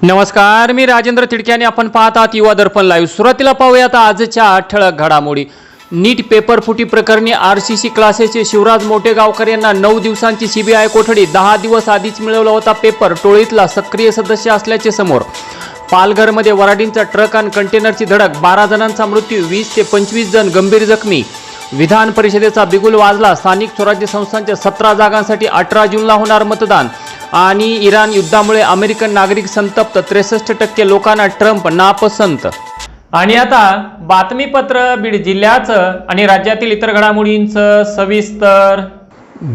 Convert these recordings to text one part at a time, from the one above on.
नमस्कार, मी राजेंद्र तिडके आणि आपण पाहत आहात युवा दर्पण लाईव्ह। सुरुवातीला पाहूयात आजच्या ठळक घडामोडी। नीट पेपर फुटी प्रकरणी आरसीसी क्लासेसचे शिवराज मोठेगावकर यांना 9 दिवसांची सीबीआय कोठडी। 10 दिवस आधीच मिळवला होता पेपर। टोळीतला सक्रिय सदस्य असल्याचे समोर। पालघरमध्ये वराडींचा ट्रक आणि कंटेनरची धडक, 12 जणांचा मृत्यू, 20 ते 25 जण गंभीर जखमी। विधान परिषदेचा बिगुल वाजला। स्थानिक स्वराज्य संस्थांच्या 17 जागांसाठी 18 जूनला होणार मतदान। आणि इराण युद्धामुळे अमेरिकन नागरिक संतप्त, 63% लोकांना ट्रम्प नापसंत। आणि आता बातमीपत्र बीड जिल्ह्याचं आणि राज्यातील इतर घडामोडींचं सविस्तर।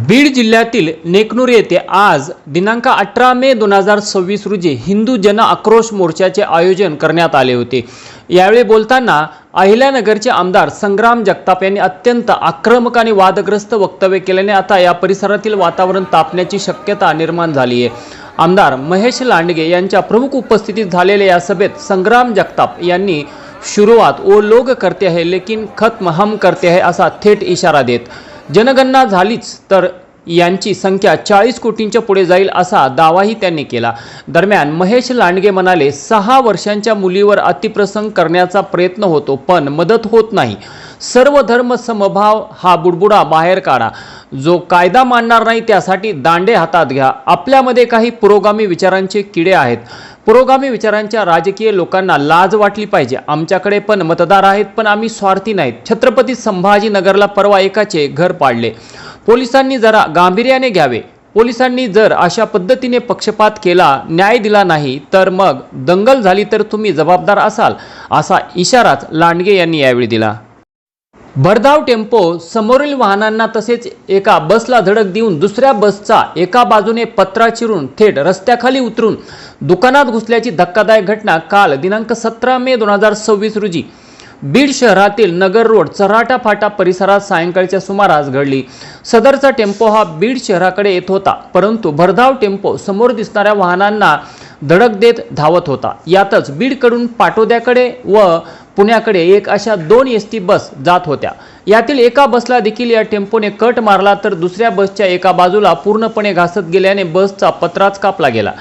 बीड जिल्ह्यातील नेकनूर येथे आज दिनांक 18 मे 2026 रोजी हिंदू जन आक्रोश मोर्चाचे आयोजन करण्यात आले होते। यावेळी बोलताना अहिल्यानगरचे आमदार संग्राम जगताप यांनी अत्यंत आक्रमक आणि वादग्रस्त वक्तव्य केल्याने आता या परिसरातील वातावरण तापण्याची शक्यता निर्माण झाली आहे। आमदार महेश लांडगे यांच्या प्रमुख उपस्थितीत झालेल्या या सभेत संग्राम जगताप यांनी शुरुआत वो लोग करते हैं लेकिन खत्म हम करते हैं असा थेट इशारा देत जनगणना झालीच तर यांची संख्या 40 कोटींच्या पुढे जाईल असा दावाही त्यांनी केला। दरम्यान महेश लांडगे म्हणाले, 6 वर्षांच्या मुलीवर अतिप्रसंग करण्याचा प्रयत्न होतो पण मदत होत नाही। सर्व धर्म समभाव हा बुडबुडा बाहेर काढा। जो कायदा मानणार नाही त्यासाठी दांडे हातात घ्या। आपल्यामध्ये काही पुरोगामी विचारांचे किडे आहेत। पुरोगामी विचारांच्या राजकीय लोकांना लाज वाटली पाहिजे। आमच्याकडे पण मतदार आहेत पण आम्ही स्वार्थी नाहीत। छत्रपती संभाजीनगरला परवा एकाचे घर पाडले। पोलिसांनी जरा गांभीर्याने घ्यावे। पोलिसांनी जर अशा पद्धतीने पक्षपात केला, न्याय दिला नाही तर मग दंगल झाली तर तुम्ही जबाबदार असाल असा इशाराच लांडगे यांनी यावेळी दिला। भरधाव टेम्पो समोरील वाहनांना तसेच एका बसला धडक देऊन दुसऱ्या बसचा एका बाजूने पत्रा चिरून थेट रस्त्याखाली उतरून दुकानात घुसल्याची धक्कादायक घटना काल दिनांक 17 मे 2026 रोजी बीड शहरातील नगर रोड चराटा फाटा परिसरात सायंकाळच्या सुमारास घडली। सदरचा टेम्पो हा बीड शहराकडे येत होता, परंतु भरधाव टेम्पो समोर दिसणाऱ्या वाहनांना धडक देत धावत होता। यातच बीडकडून पाटोद्याकडे व पुण्याकडे एक अशा 2 एसटी बस जात होत्या। यातील एका बसला देखील या टेम्पोने कट मारला तर दुसऱ्या बसच्या एका बाजूला पूर्णपणे घासत गेल्याने बसचा पत्राच कापला गेला।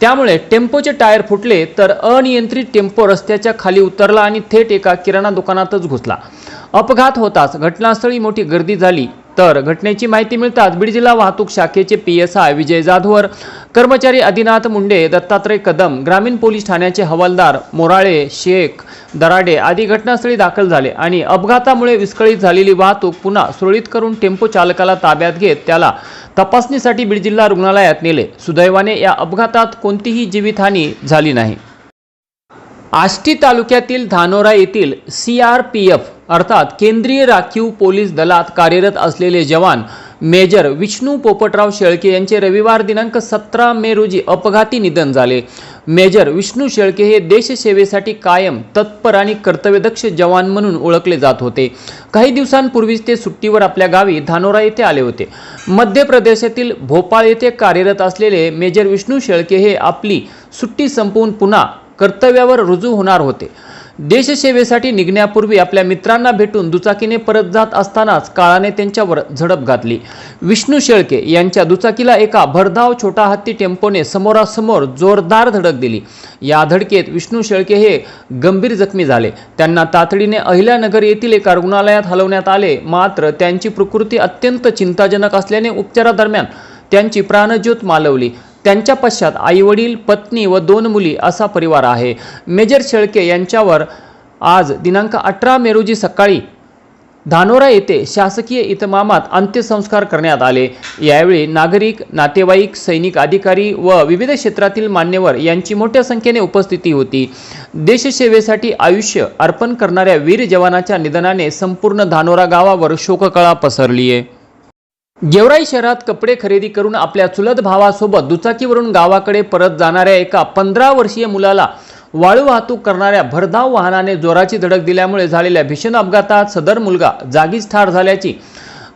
त्यामुळे टेम्पोचे टायर फुटले तर अनियंत्रित टेम्पो रस्त्याच्या खाली उतरला आणि थेट एका किराणा दुकानातच घुसला। अपघात होताच घटनास्थळी मोठी गर्दी झाली तर घटनेची माहिती मिळताच बीड जिल्हा वाहतूक शाखेचे PSI विजय जाधवर, कर्मचारी आदिनाथ मुंडे, दत्तात्रय कदम, ग्रामीण पोलीस ठाण्याचे हवालदार मोराळे, शेख, दराडे आदी घटनास्थळी दाखल झाले आणि अपघातामुळे विस्कळीत झालेली वाहतूक पुन्हा सुरळीत करून टेम्पो चालकाला ताब्यात घेत त्याला तपासणीसाठी बीड जिल्हा रुग्णालयात नेले। सुदैवाने या अपघातात कोणतीही जीवितहानी झाली नाही। आष्टी तालुक्यातील धानोरा येथील CRPF अर्थात केंद्रीय राखीव पोलीस दलात कार्यरत असलेले जवान मेजर विष्णू पोपटराव शेळके यांचे रविवार दिनांक 17 मे रोजी अपघाती निधन झाले। मेजर विष्णू शेळके हे देशसेवेसाठी कायम तत्पर आणि कर्तव्यदक्ष जवान म्हणून ओळखले जात होते। काही दिवसांपूर्वीच ते सुट्टीवर आपल्या गावी धानोरा येथे आले होते। मध्य प्रदेशातील भोपाळ येथे कार्यरत असलेले मेजर विष्णू शेळके हे आपली सुट्टी संपवून पुन्हा कर्तव्यावर रुजू होणार होते। देशसेवेसाठी निघण्यापूर्वी आपल्या मित्रांना भेटून दुचाकीने परत जात असतानाच काळाने त्यांच्यावर झडप घातली। विष्णू शेळके यांच्या दुचाकीला एका भरधाव छोटा हत्ती टेम्पोने समोरासमोर जोरदार धडक दिली। या धडकेत विष्णू शेळके हे गंभीर जखमी झाले। त्यांना तातडीने अहिल्यानगर येथील एका रुग्णालयात हलवण्यात आले, मात्र त्यांची प्रकृती अत्यंत चिंताजनक असल्याने उपचारादरम्यान त्यांची प्राणज्योत मालवली। त्यांच्या पश्चात आईवडील, पत्नी व 2 मुली असा परिवार आहे। मेजर शेळके यांच्यावर आज दिनांक 18 मे रोजी सकाळी धानोरा येथे शासकीय इतमामात अंत्यसंस्कार करण्यात आले। यावेळी नागरिक, नातेवाईक, सैनिक अधिकारी व विविध क्षेत्रातील मान्यवर यांची मोठ्या संख्येने उपस्थिती होती। देशसेवेसाठी आयुष्य अर्पण करणाऱ्या वीर जवानाच्या निधनाने संपूर्ण धानोरा गावावर शोककळा पसरली आहे। गेवराई शहरात कपडे खरेदी करून आपल्या चुलत भावासोबत दुचाकीवरून गावाकडे परत जाणाऱ्या एका 15 वर्षीय मुलाला वाळू वाहतूक करणाऱ्या भरधाव वाहनाने जोराची धडक दिल्यामुळे झालेल्या भीषण अपघातात सदर मुलगा जागीच ठार झाल्याची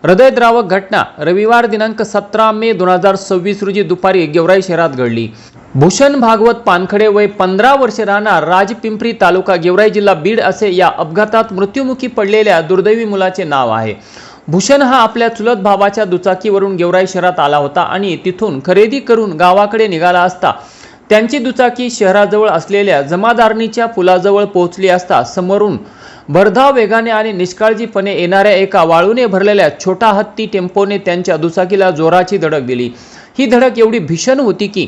हृदयद्रावक घटना रविवार दिनांक 17 मे 2026 रोजी दुपारी गेवराई शहरात घडली। भूषण भागवत पानखडे वय 15 वर्षे राहणार राजपिंपरी तालुका गेवराई जिल्हा बीड असे या अपघातात मृत्युमुखी पडलेल्या दुर्दैवी मुलाचे नाव आहे। भूषण हा आपल्या चुलत भावाच्या दुचाकीवरून गेवराई शहरात आला होता आणि तिथून खरेदी करून गावाकडे निघाला असता त्यांची दुचाकी शहराजवळ असलेल्या जमादारणीच्या पुलाजवळ पोहोचली असता समोरून भरधाव वेगाने आणि निष्काळजीपणे येणाऱ्या एका वाळूने भरलेल्या छोटा हत्ती टेम्पोने त्यांच्या दुचाकीला जोराची धडक दिली। ही धडक एवढी भीषण होती की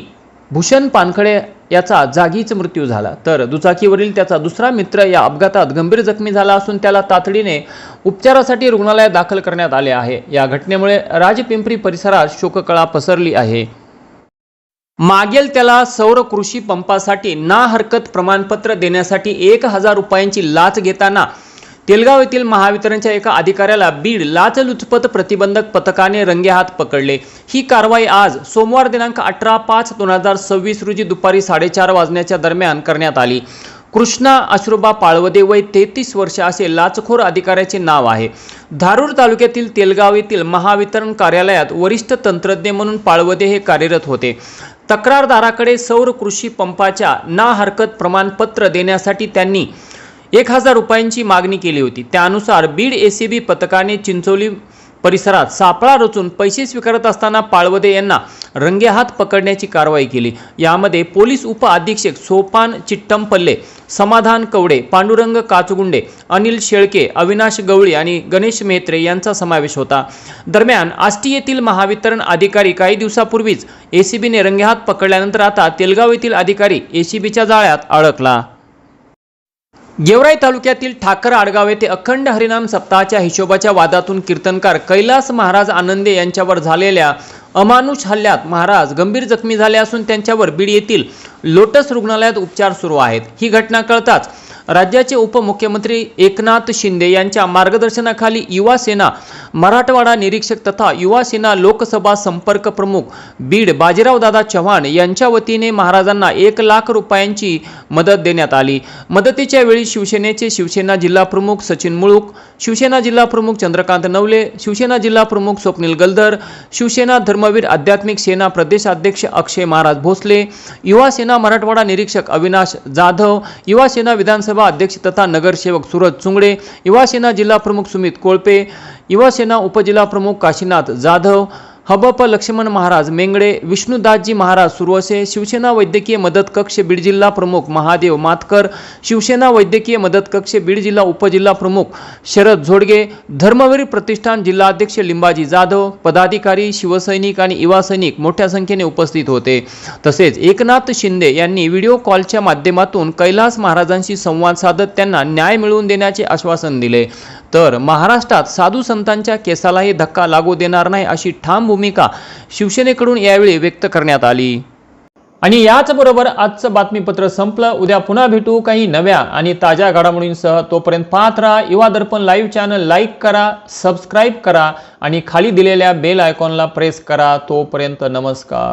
भूषण पानखडे याचा जागीच मृत्यू झाला, तर दुचाकीवरील त्याचा दुसरा मित्र या अपघातात गंभीर जखमी झाला असून त्याला तातडीने उपचारासाठी रुग्णालयात दाखल करण्यात आले आहे। या घटनेमुळे राजपिंपरी परिसरात शोककळा पसरली आहे। मागेल त्याला सौर कृषी पंपासाठी ना हरकत प्रमाणपत्र देण्यासाठी 1000 रुपयांची लाच घेताना तेलगाव येथील महावितरणच्या एका अधिकाऱ्याला बीड लाचलुचपत प्रतिबंधक पथकाने रंगेहात पकडले। ही कारवाई आज सोमवार दिनांक 18/5/2026 रोजी दुपारी 4:30 वाजण्याच्या दरम्यान करण्यात आली। कृष्णा अश्रुबा पाळवदे वय 33 वर्ष असे लाचखोर अधिकाऱ्याचे नाव आहे। धारूर तालुक्यातील तेलगाव येथील महावितरण कार्यालयात वरिष्ठ तंत्रज्ञ म्हणून पाळवदे हे कार्यरत होते। तक्रारदाराकडे सौर कृषी पंपाच्या ना हरकत प्रमाणपत्र देण्यासाठी त्यांनी 1000 रुपयांची मागणी केली होती। त्यानुसार बीड एसीबी पथकाने चिंचोली परिसरात सापळा रचून पैसे स्वीकारत असताना पाळवदे यांना रंगेहात पकडण्याची कारवाई केली। यामध्ये पोलीस उप अधीक्षक सोपान चिट्टमपल्ले, समाधान कवडे, पांडुरंग काचगुंडे, अनिल शेळके, अविनाश गवळी आणि गणेश मेहत्रे यांचा समावेश होता। दरम्यान आष्टी येथील महावितरण अधिकारी काही दिवसापूर्वीच एसीबीने रंगेहात पकडल्यानंतर आता तेलगाव येथील अधिकारी एसीबीच्या जाळ्यात अडकला। गेवराई तालुक्यातील ठाकर आडगाव येथे अखंड हरिनाम सप्ताहाच्या हिशोबाच्या वादातून कीर्तनकार कैलास महाराज आनंदे यांच्यावर झालेल्या अमानुष हल्ल्यात महाराज गंभीर जखमी झाले असून त्यांच्यावर बीड येथील लोटस रुग्णालयात उपचार सुरू आहेत। ही घटना कळताच राज्याचे उपमुख्यमंत्री एकनाथ शिंदे यांच्या मार्गदर्शनाखाली युवा सेना मराठवाडा निरीक्षक तथा युवा सेना लोकसभा संपर्क प्रमुख बीड बाजीराव दादा चव्हाण यांच्या वतीने महाराजांना 1 लाख रुपयांची मदत देण्यात आली। मदतीच्या वेळी शिवसेनेचे शिवसेना जिल्हा प्रमुख सचिन मुळूक, शिवसेना जिल्हा प्रमुख चंद्रकांत नवले, शिवसेना जिल्हा प्रमुख स्वप्नील गलदर, शिवसेना धर्मवीर आध्यात्मिक सेना प्रदेशाध्यक्ष अक्षय महाराज भोसले, युवा सेना मराठवाडा निरीक्षक अविनाश जाधव, युवा सेना विधानसभा अध्यक्ष तथा नगरसेवक सूरज चुंगडे, युवा सेना जिल्हा प्रमुख सुमित कोळपे, युवा सेना उपजिल्हा प्रमुख काशीनाथ जाधव, हबप लक्ष्मण महाराज मेंगडे, विष्णुदासजी महाराज सुरवसे, शिवसेना वैद्यकीय मदत कक्ष बीड जिल्हा प्रमुख महादेव मातकर, शिवसेना वैद्यकीय मदत कक्ष बीड जिल्हा उपजिल्हा प्रमुख शरद झोडगे, धर्मवीर प्रतिष्ठान जिल्हाध्यक्ष लिंबाजी जाधव, पदाधिकारी, शिवसैनिक आणि युवा सैनिक मोठ्या संख्येने उपस्थित होते। तसेच एकनाथ शिंदे यांनी व्हिडिओ कॉलच्या माध्यमातून कैलास महाराजांशी संवाद साधत त्यांना न्याय मिळवून देण्याचे आश्वासन दिले। तर महाराष्ट्रात साधू संतांच्या केसालाही धक्का लागू देणार नाही अशी ठाम भूमिका शिवसेनेकडून यावेळी व्यक्त करण्यात आली। आणि याचबरोबर आजचं बातमीपत्र संपलं। उद्या पुन्हा भेटू काही नव्या आणि ताज्या घडामोडींसह। तोपर्यंत पाहत राहा युवा दर्पण लाईव्ह चॅनल, लाईक करा, सबस्क्राईब करा आणि खाली दिलेल्या बेल आयकॉनला प्रेस करा। तोपर्यंत नमस्कार।